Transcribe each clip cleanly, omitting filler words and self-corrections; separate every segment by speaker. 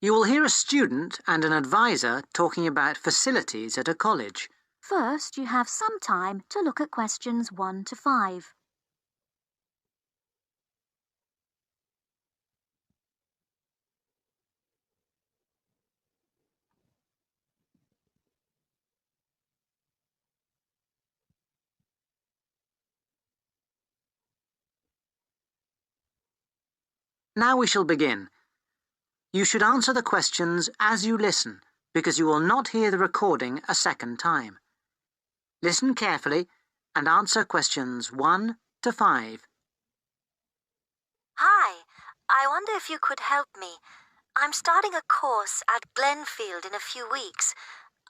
Speaker 1: You will hear a student and an advisor talking about facilities at a college.
Speaker 2: First, you have some time to look at questions 1 to 5.
Speaker 1: Now we shall begin. You should answer the questions as you listen, because you will not hear the recording a second time. Listen carefully and answer questions 1 to 5.
Speaker 3: Hi, I wonder if you could help me. I'm starting a course at Glenfield in a few weeks.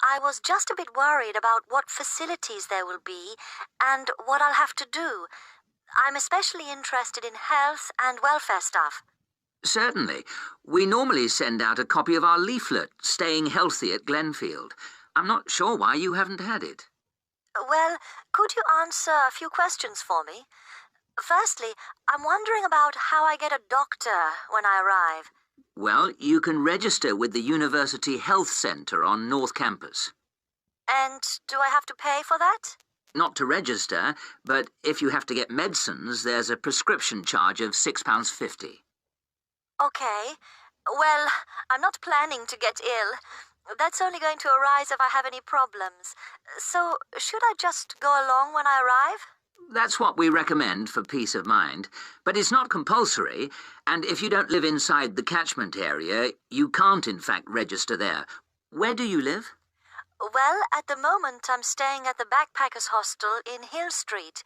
Speaker 3: I was just a bit worried about what facilities there will be and what I'll have to do. I'm especially interested in health and welfare stuff.
Speaker 4: Certainly. We normally send out a copy of our leaflet, Staying Healthy at Glenfield. I'm not sure why you haven't had it.
Speaker 3: Well, could you answer a few questions for me? Firstly, I'm wondering about how I get a doctor when I arrive.
Speaker 4: Well, you can register with the University Health Centre on North Campus.
Speaker 3: And do I have to pay for that?
Speaker 4: Not to register, but if you have to get medicines, there's a prescription charge of £6.50.
Speaker 3: Okay. Well, I'm not planning to get ill. That's only going to arise if I have any problems. So, should I just go along when I arrive?
Speaker 4: That's what we recommend for peace of mind, but it's not compulsory, and if you don't live inside the catchment area, you can't in fact register there. Where do you live?
Speaker 3: Well, at the moment I'm staying at the Backpackers Hostel in Hill Street,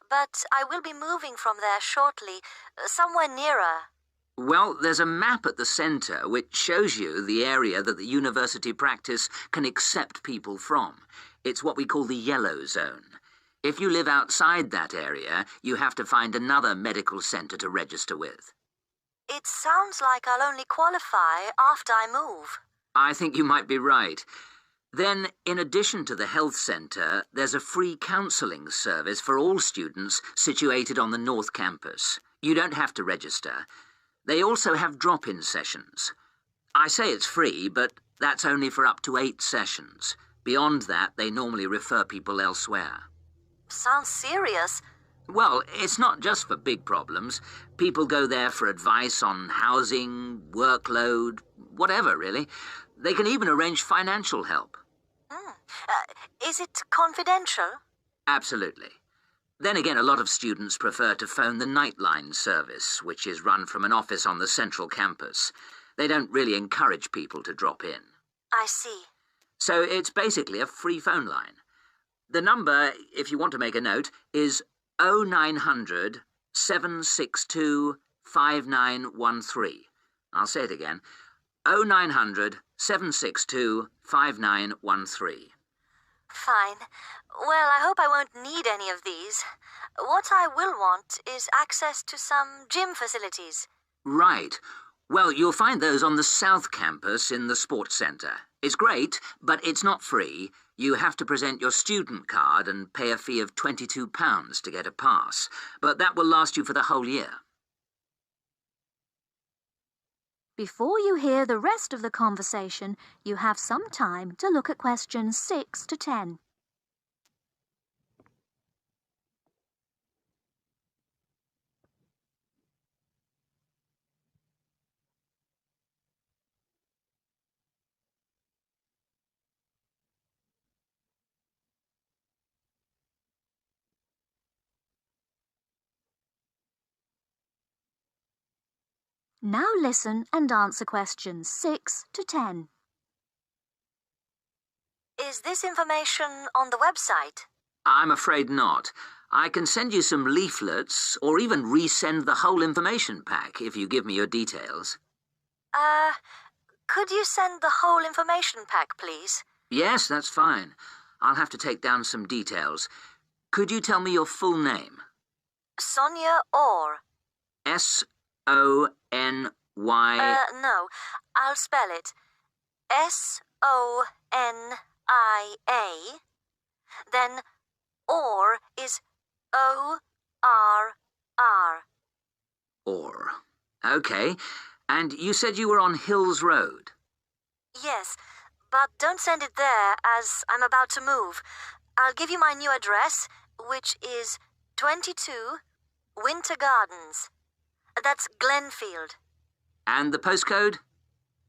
Speaker 3: but I will be moving from there shortly, somewhere nearer.
Speaker 4: Well, there's a map at the centre which shows you the area that the university practice can accept people from. It's what we call the yellow zone. If you live outside that area, you have to find another medical centre to register with.
Speaker 3: It sounds like I'll only qualify after I move.
Speaker 4: I think you might be right. Then, in addition to the health centre, there's a free counselling service for all students situated on the North Campus. You don't have to register. They also have drop-in sessions. I say it's free, but that's only for up to 8 sessions. Beyond that, they normally refer people elsewhere.
Speaker 3: Sounds serious.
Speaker 4: Well, it's not just for big problems. People go there for advice on housing, workload, whatever, really. They can even arrange financial help.
Speaker 3: Is it confidential?
Speaker 4: Absolutely. Then again, a lot of students prefer to phone the Nightline service, which is run from an office on the central campus. They don't really encourage people to drop in.
Speaker 3: I see.
Speaker 4: So it's basically a free phone line. The number, if you want to make a note, is 0900 762 5913. I'll say it again. 0900 762 5913.
Speaker 3: Fine. Well, I hope I won't need any of these. What I will want is access to some gym facilities.
Speaker 4: Right. Well, you'll find those on the South Campus in the Sports Centre. It's great, but it's not free. You have to present your student card and pay a fee of £22 to get a pass. But that will last you for the whole year.
Speaker 2: Before you hear the rest of the conversation, you have some time to look at questions 6 to 10. Now listen and answer questions 6 to 10.
Speaker 3: Is this information on the website?
Speaker 4: I'm afraid not. I can send you some leaflets or even resend the whole information pack if you give me your details.
Speaker 3: Could you send the whole information pack, please?
Speaker 4: Yes, that's fine. I'll have to take down some details. Could you tell me your full name?
Speaker 3: Sonia Orr.
Speaker 4: S-O-N-Y...
Speaker 3: No, I'll spell it. S-O-N-I-A. Then Orr is O-R-R.
Speaker 4: Orr. Okay. And you said you were on Hills Road?
Speaker 3: Yes, but don't send it there as I'm about to move. I'll give you my new address, which is 22 Winter Gardens. That's Glenfield.
Speaker 4: And the postcode?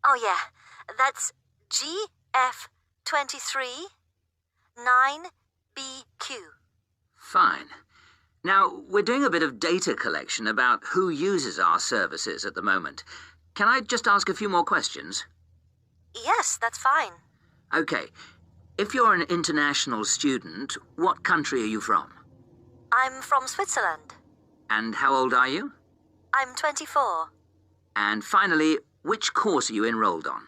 Speaker 3: Oh, yeah. That's GF23 9BQ.
Speaker 4: Fine. Now, we're doing a bit of data collection about who uses our services at the moment. Can I just ask a few more questions?
Speaker 3: Yes, that's fine.
Speaker 4: Okay. If you're an international student, what country are you from?
Speaker 3: I'm from Switzerland.
Speaker 4: And how old are you?
Speaker 3: I'm 24.
Speaker 4: And finally, which course are you enrolled on?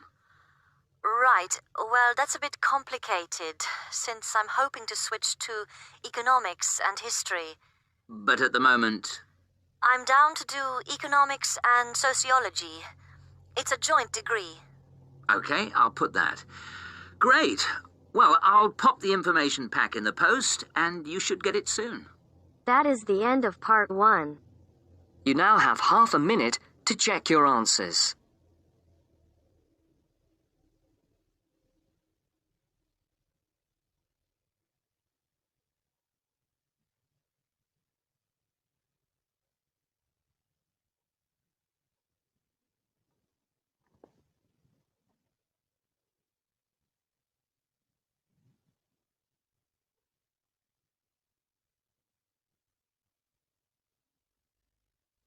Speaker 3: Right. Well, that's a bit complicated, since I'm hoping to switch to economics and history.
Speaker 4: But at the moment...
Speaker 3: I'm down to do economics and sociology. It's a joint degree.
Speaker 4: Okay, I'll put that. Great. Well, I'll pop the information pack in the post, and you should get it soon.
Speaker 5: That is the end of part 1.
Speaker 1: You now have half a minute to check your answers.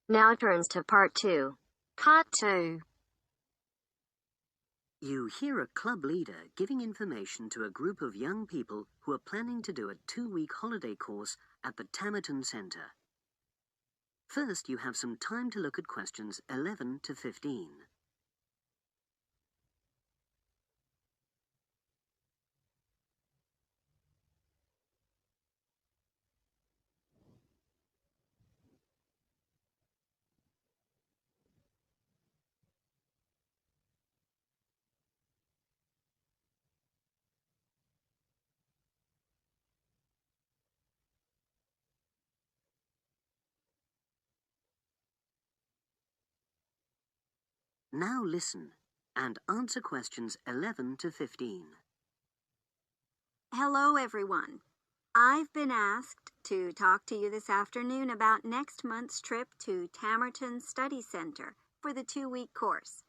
Speaker 5: Now turns to part 2.
Speaker 2: Part 2.
Speaker 6: You hear a club leader giving information to a group of young people who are planning to do a 2-week holiday course at the Tamerton Centre. First, you have some time to look at questions 11 to 15. Now listen and answer questions 11 to 15.
Speaker 7: Hello, everyone. I've been asked to talk to you this afternoon about next month's trip to Tamerton Study Center for the 2-week course.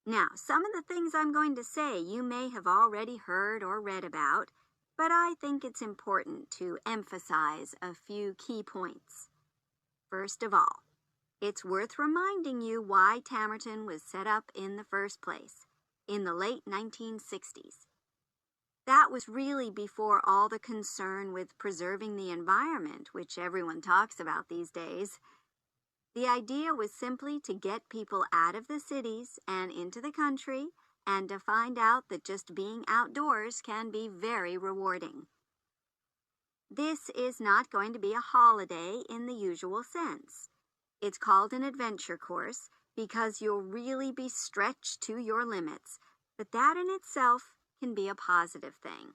Speaker 7: Now, some of the things I'm going to say you may have already heard or read about, but I think it's important to emphasize a few key points. First of all, it's worth reminding you why Tamerton was set up in the first place, in the late 1960s. That was really before all the concern with preserving the environment, which everyone talks about these days. The idea was simply to get people out of the cities and into the country, and to find out that just being outdoors can be very rewarding. This is not going to be a holiday in the usual sense. It's called an adventure course because you'll really be stretched to your limits, but that in itself can be a positive thing.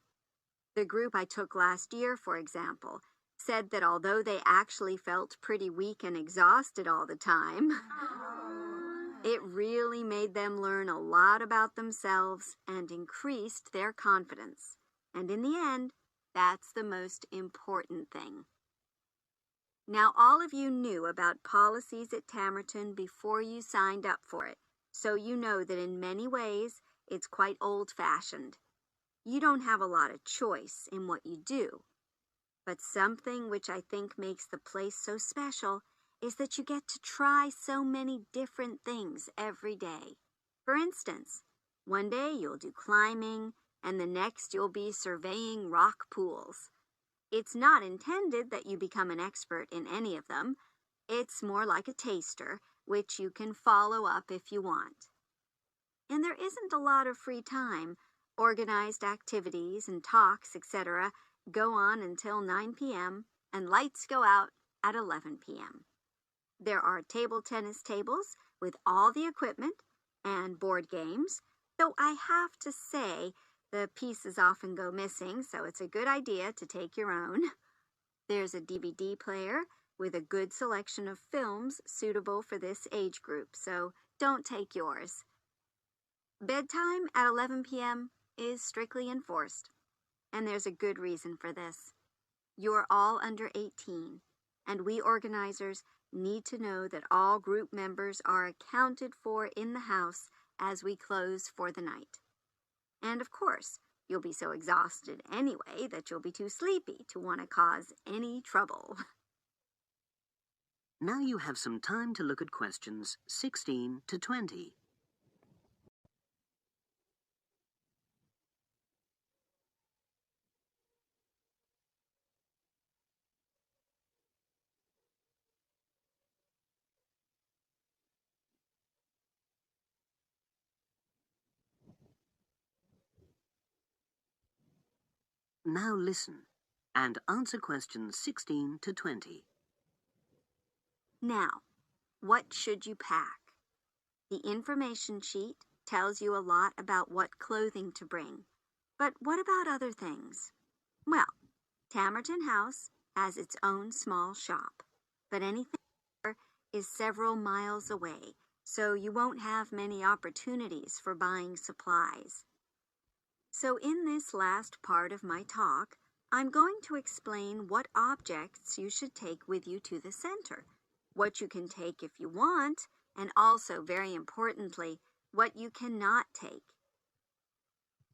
Speaker 7: The group I took last year, for example, said that although they actually felt pretty weak and exhausted all the time, it really made them learn a lot about themselves and increased their confidence. And in the end, that's the most important thing. Now, all of you knew about policies at Tamerton before you signed up for it, so you know that in many ways, it's quite old-fashioned. You don't have a lot of choice in what you do. But something which I think makes the place so special is that you get to try so many different things every day. For instance, one day you'll do climbing, and the next you'll be surveying rock pools. It's not intended that you become an expert in any of them. It's more like a taster, which you can follow up if you want. And there isn't a lot of free time. Organized activities and talks, etc., go on until 9 p.m., and lights go out at 11 p.m. There are table tennis tables with all the equipment and board games, though I have to say the pieces often go missing, so it's a good idea to take your own. There's a DVD player with a good selection of films suitable for this age group, so don't take yours. Bedtime at 11 p.m. is strictly enforced, and there's a good reason for this. You're all under 18, and we organizers need to know that all group members are accounted for in the house as we close for the night. And of course, you'll be so exhausted anyway that you'll be too sleepy to want to cause any trouble.
Speaker 6: Now you have some time to look at questions 16 to 20. Now listen and answer questions 16 to 20.
Speaker 7: Now, what should you pack? The information sheet tells you a lot about what clothing to bring. But what about other things? Well, Tamerton House has its own small shop, but anything there is several miles away, so you won't have many opportunities for buying supplies. So in this last part of my talk, I'm going to explain what objects you should take with you to the center, what you can take if you want, and also, very importantly, what you cannot take.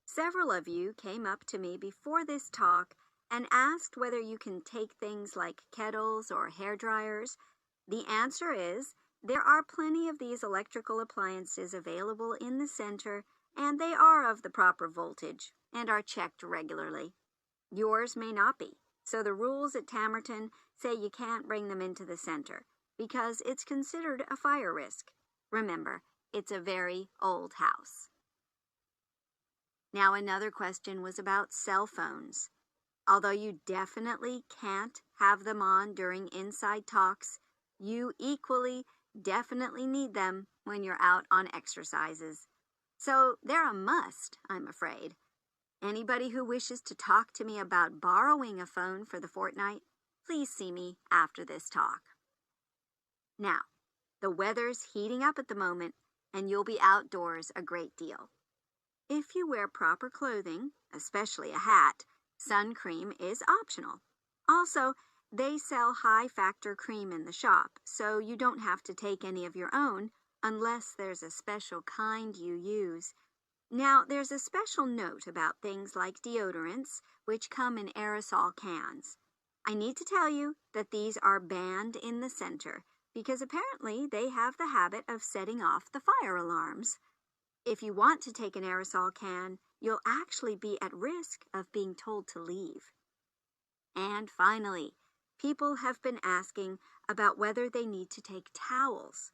Speaker 7: Several of you came up to me before this talk and asked whether you can take things like kettles or hair dryers. The answer is there are plenty of these electrical appliances available in the center, and they are of the proper voltage and are checked regularly. Yours may not be, so the rules at Tamerton say you can't bring them into the center because it's considered a fire risk. Remember, it's a very old house. Now, another question was about cell phones. Although you definitely can't have them on during inside talks, you equally definitely need them when you're out on exercises. So they're a must, I'm afraid. Anybody who wishes to talk to me about borrowing a phone for the fortnight, please see me after this talk. Now, the weather's heating up at the moment, and you'll be outdoors a great deal. If you wear proper clothing, especially a hat, sun cream is optional. Also, they sell high-factor cream in the shop, so you don't have to take any of your own unless there's a special kind you use. Now, there's a special note about things like deodorants, which come in aerosol cans. I need to tell you that these are banned in the center because apparently they have the habit of setting off the fire alarms. If you want to take an aerosol can, you'll actually be at risk of being told to leave. And finally, people have been asking about whether they need to take towels.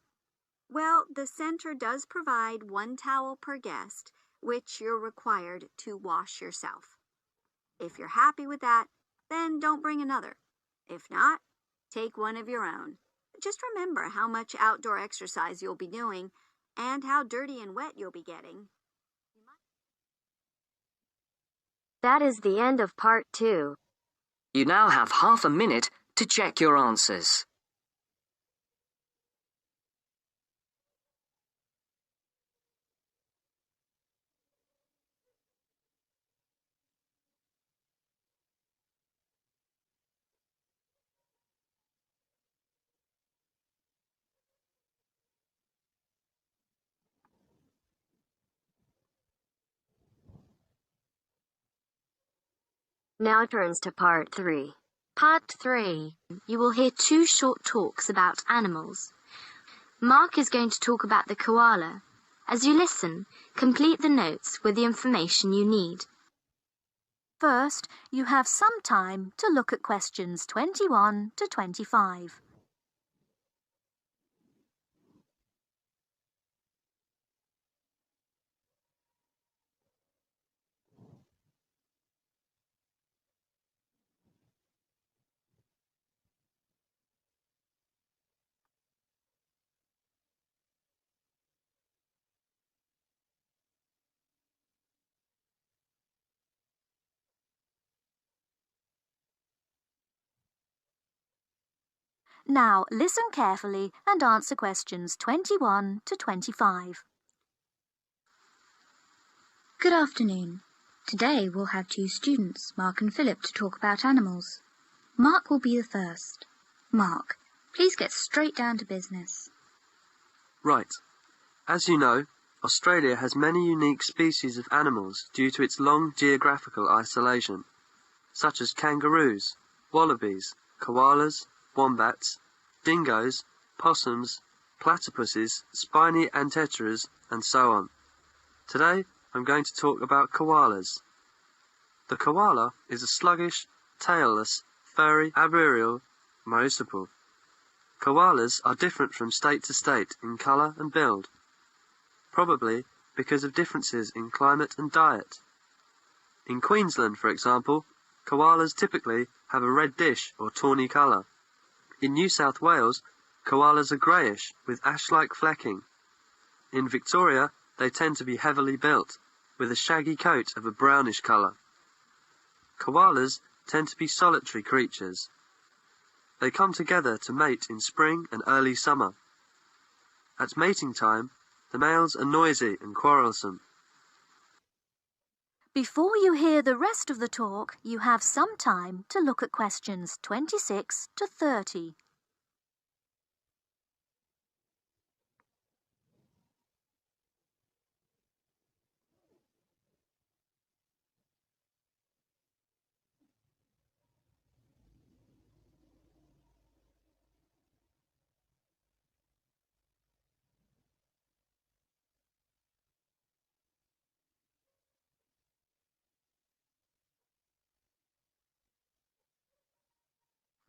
Speaker 7: Well, the center does provide 1 towel per guest, which you're required to wash yourself. If you're happy with that, then don't bring another. If not, take one of your own. Just remember how much outdoor exercise you'll be doing and how dirty and wet you'll be getting.
Speaker 5: That is the end of part 2.
Speaker 8: You now have half a minute to check your answers.
Speaker 5: Now turns to part 3.
Speaker 2: Part 3. You will hear 2 short talks about animals. Mark is going to talk about the koala. As you listen, complete the notes with the information you need. First, you have some time to look at questions 21 to 25. Now, listen carefully and answer questions 21 to 25.
Speaker 9: Good afternoon. Today we'll have two students, Mark and Philip, to talk about animals. Mark will be the first. Mark, please get straight down to business.
Speaker 10: Right. As you know, Australia has many unique species of animals due to its long geographical isolation, such as kangaroos, wallabies, koalas, wombats, dingoes, possums, platypuses, spiny anteteras, and so on. Today, I'm going to talk about koalas. The koala is a sluggish, tailless, furry, arboreal marsupial. Koalas are different from state to state in colour and build, probably because of differences in climate and diet. In Queensland, for example, koalas typically have a red dish or tawny colour. In New South Wales, koalas are greyish with ash-like flecking. In Victoria, they tend to be heavily built, with a shaggy coat of a brownish colour. Koalas tend to be solitary creatures. They come together to mate in spring and early summer. At mating time, the males are noisy and quarrelsome.
Speaker 3: Before you hear the rest of the talk, you have some time to look at questions 26 to 30.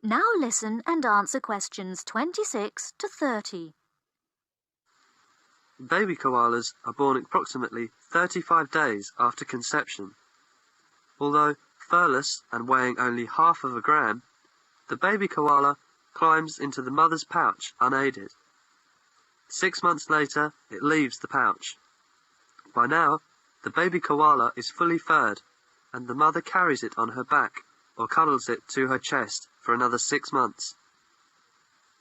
Speaker 3: Now listen and answer questions 26 to 30.
Speaker 10: Baby koalas are born approximately 35 days after conception. Although furless and weighing only half of a gram, the baby koala climbs into the mother's pouch unaided. 6 months later, it leaves the pouch. By now, the baby koala is fully furred, and the mother carries it on her back or cuddles it to her chest for another 6 months.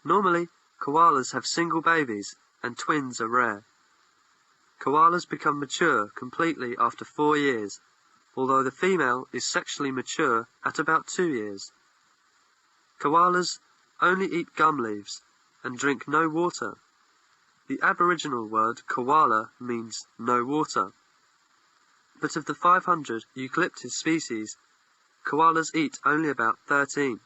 Speaker 10: Normally, koalas have single babies, and twins are rare. Koalas become mature completely after 4 years, although the female is sexually mature at about 2 years. Koalas only eat gum leaves and drink no water. The Aboriginal word koala means no water. But of the 500 eucalyptus species, koalas eat only about 13.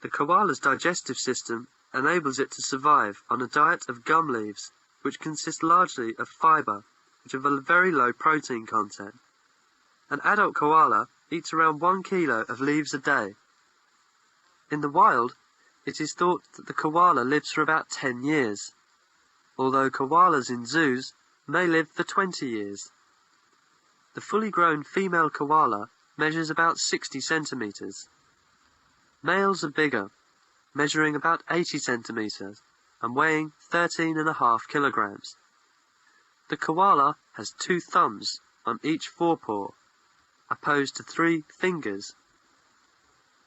Speaker 10: The koala's digestive system enables it to survive on a diet of gum leaves, which consist largely of fibre, which have a very low protein content. An adult koala eats around 1 kilo of leaves a day. In the wild, it is thought that the koala lives for about 10 years, although koalas in zoos may live for 20 years. The fully grown female koala measures about 60 centimetres. Males are bigger, measuring about 80 centimetres and weighing 13.5 kilograms. The koala has 2 thumbs on each forepaw, opposed to 3 fingers.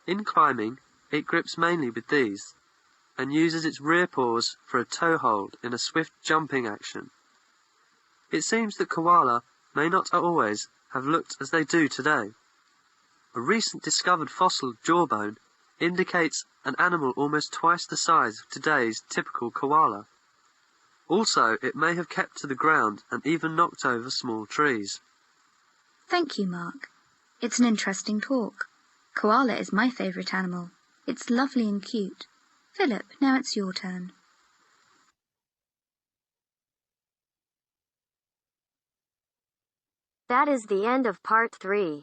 Speaker 10: In climbing, it grips mainly with these, and uses its rear paws for a toe hold in a swift jumping action. It seems that koala may not always have looked as they do today. A recent discovered fossil jawbone indicates an animal almost twice the size of today's typical koala. Also, it may have kept to the ground and even knocked over small trees.
Speaker 9: Thank you, Mark. It's an interesting talk. Koala is my favourite animal. It's lovely and cute. Philip, now it's your turn.
Speaker 5: That is the end of part 3.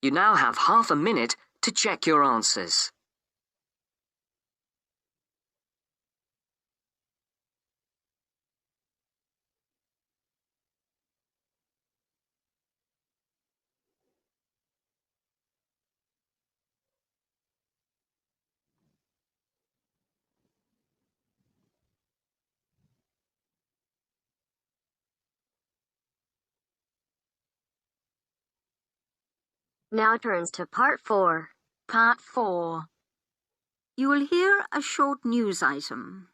Speaker 8: You now have half a minute to check your answers.
Speaker 5: Now turns to part 4.
Speaker 3: Part 4. You will hear a short news item.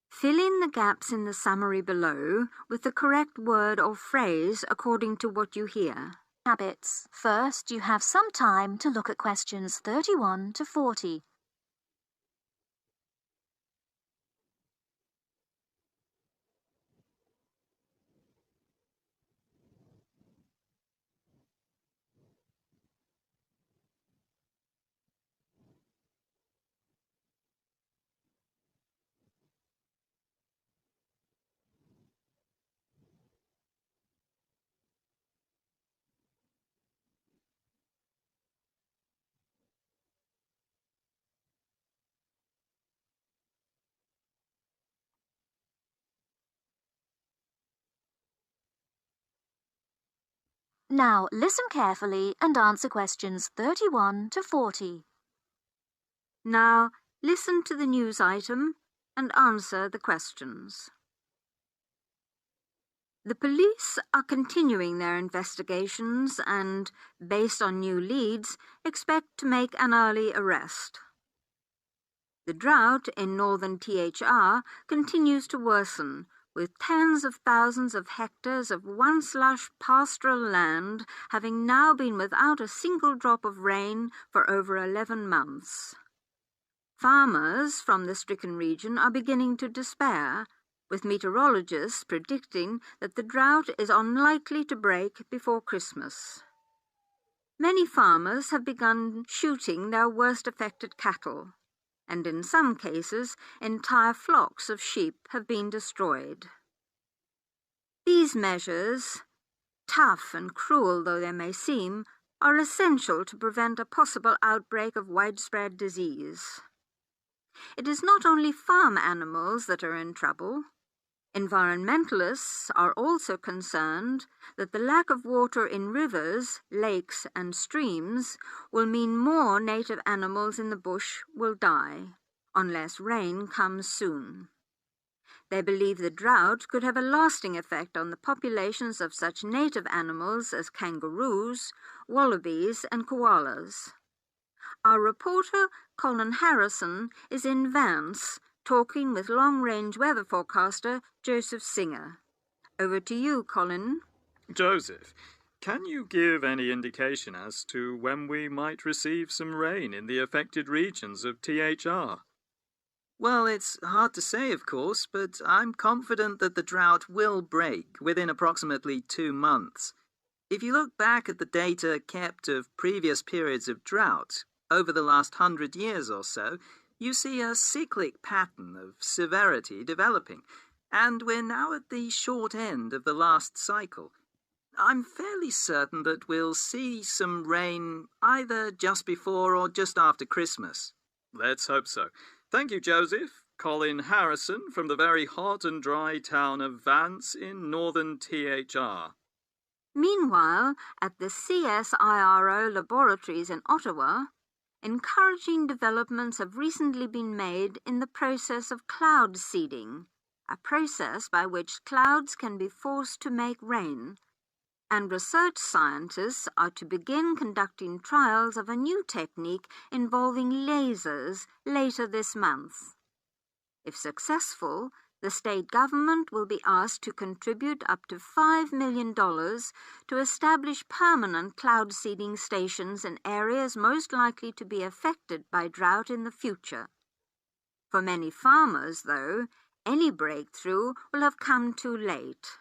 Speaker 7: Fill in the gaps in the summary below with the correct word or phrase according to what you hear.
Speaker 3: Habits. First, you have some time to look at questions 31 to 40. Now, listen carefully and answer questions 31 to 40.
Speaker 7: Now, listen to the news item and answer the questions. The police are continuing their investigations and, based on new leads, expect to make an early arrest. The drought in northern THR continues to worsen, with tens of thousands of hectares of once lush pastoral land having now been without a single drop of rain for over 11 months. Farmers from the stricken region are beginning to despair, with meteorologists predicting that the drought is unlikely to break before Christmas. Many farmers have begun shooting their worst affected cattle, and in some cases, entire flocks of sheep have been destroyed. These measures, tough and cruel though they may seem, are essential to prevent a possible outbreak of widespread disease. It is not only farm animals that are in trouble. Environmentalists are also concerned that the lack of water in rivers, lakes and streams will mean more native animals in the bush will die, unless rain comes soon. They believe the drought could have a lasting effect on the populations of such native animals as kangaroos, wallabies and koalas. Our reporter, Colin Harrison, is in Vance, talking with long-range weather forecaster Joseph Singer. Over to you, Colin.
Speaker 11: Joseph, can you give any indication as to when we might receive some rain in the affected regions of THR?
Speaker 12: Well, it's hard to say, of course, but I'm confident that the drought will break within approximately 2 months. If you look back at the data kept of previous periods of drought, over the last 100 years or so, you see a cyclic pattern of severity developing, and we're now at the short end of the last cycle. I'm fairly certain that we'll see some rain either just before or just after Christmas.
Speaker 11: Let's hope so. Thank you, Joseph. Colin Harrison from the very hot and dry town of Vance in northern THR.
Speaker 7: Meanwhile, at the CSIRO laboratories in Ottawa, encouraging developments have recently been made in the process of cloud seeding, a process by which clouds can be forced to make rain, and research scientists are to begin conducting trials of a new technique involving lasers later this month. If successful, the state government will be asked to contribute up to $5 million to establish permanent cloud seeding stations in areas most likely to be affected by drought in the future. For many farmers, though, any breakthrough will have come too late.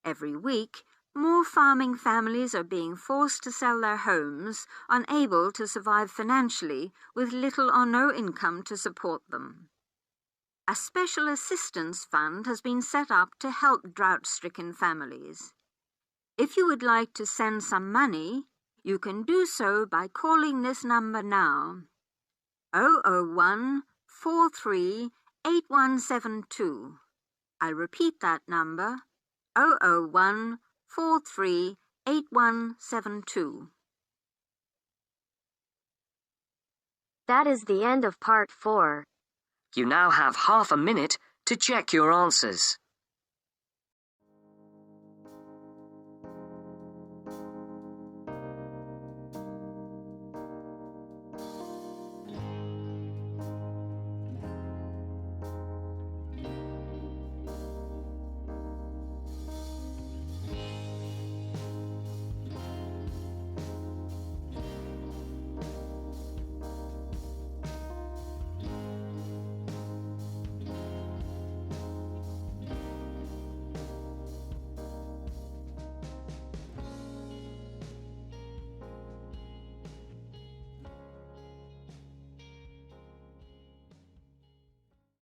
Speaker 7: Every week, more farming families are being forced to sell their homes, unable to survive financially, with little or no income to support them. A special assistance fund has been set up to help drought-stricken families. If you would like to send some money, you can do so by calling this number now, 001 43 8172. I'll repeat that number, 001 43 8172.
Speaker 5: That is the end of part 4.
Speaker 8: You now have half a minute to check your answers.